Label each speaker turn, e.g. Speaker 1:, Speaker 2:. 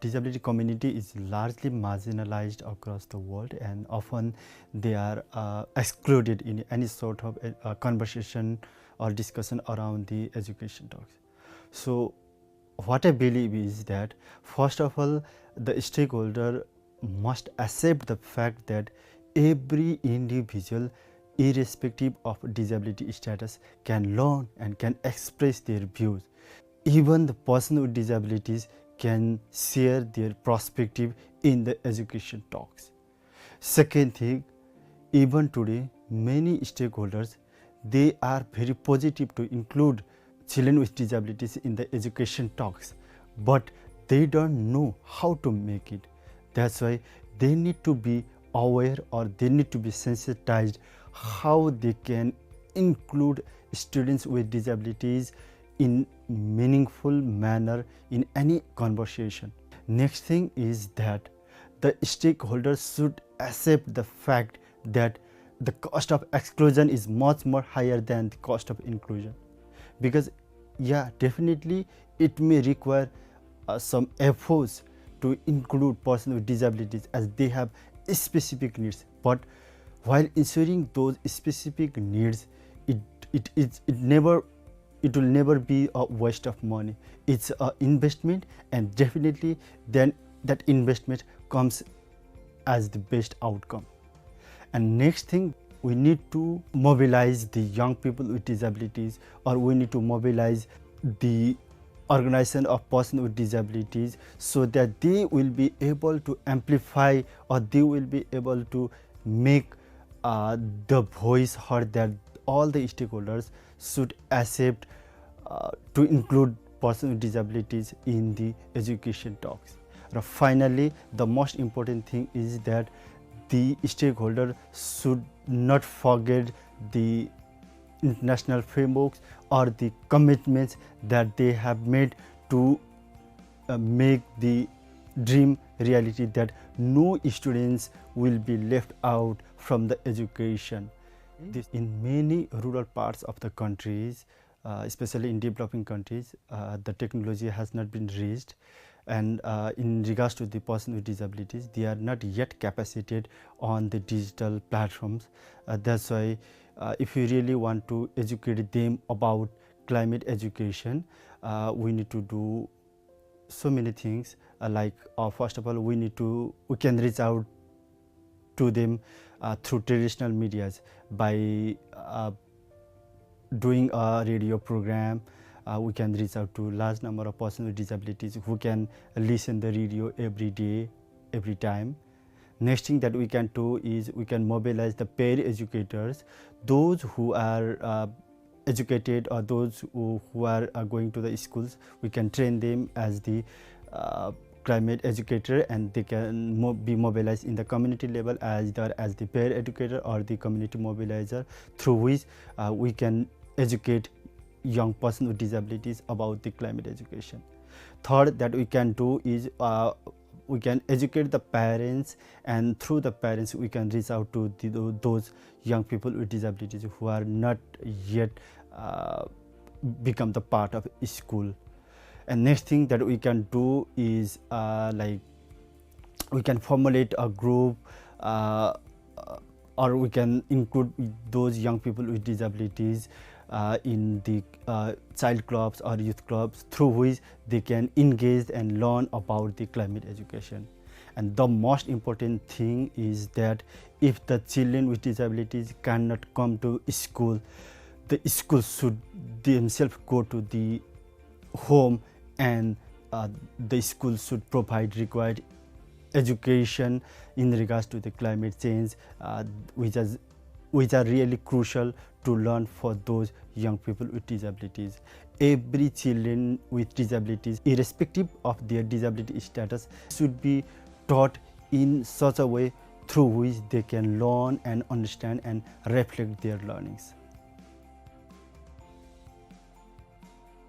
Speaker 1: Disability community is largely marginalized across the world, and often they are excluded in any sort of conversation or discussion around the education talks. So what I believe is that first of all, the stakeholder must accept the fact that every individual, irrespective of disability status, can learn and can express their views. Even the person with disabilities can share their perspective in the education talks. Second thing, even today many stakeholders, they are very positive to include children with disabilities in the education talks, but they don't know how to make it. That's why they need to be aware, or they need to be sensitized how they can include students with disabilities in meaningful manner in any conversation. Next thing is that the stakeholders should accept the fact that the cost of exclusion is much more higher than the cost of inclusion, because yeah, definitely it may require some efforts to include persons with disabilities as they have specific needs, but while ensuring those specific needs, it will never be a waste of money. It's an investment, and definitely then that investment comes as the best outcome. And next thing, we need to mobilize the young people with disabilities, or we need to mobilize the organization of persons with disabilities, so that they will be able to amplify, or they will be able to make the voice heard, that all the stakeholders should accept to include persons with disabilities in the education talks. Finally, the most important thing is that the stakeholder should not forget the international frameworks or the commitments that they have made to make the dream reality, that no students will be left out from the education. This, in many rural parts of the countries, especially in developing countries, the technology has not been reached, and in regards to the person with disabilities, they are not yet capacitated on the digital platforms. That's why if you really want to educate them about climate education, we need to do so many things. First of all, we can reach out to them through traditional medias by doing a radio program. We can reach out to large number of persons with disabilities who can listen the radio every day, every time. Next thing that we can do is we can mobilize the peer educators, those who are educated, or those who are going to the schools. We can train them as the climate educator, and they can be mobilized in the community level as the peer educator or the community mobilizer, through which we can educate young persons with disabilities about the climate education. Third that we can do is we can educate the parents, and through the parents we can reach out to those young people with disabilities who are not yet become the part of school. And next thing that we can do is we can formulate a group, or we can include those young people with disabilities in the child clubs or youth clubs, through which they can engage and learn about the climate education. And the most important thing is that if the children with disabilities cannot come to school, the school should themselves go to the home, and the school should provide required education in regards to the climate change, which are really crucial to learn for those young people with disabilities. Every children with disabilities, irrespective of their disability status, should be taught in such a way through which they can learn and understand and reflect their learnings.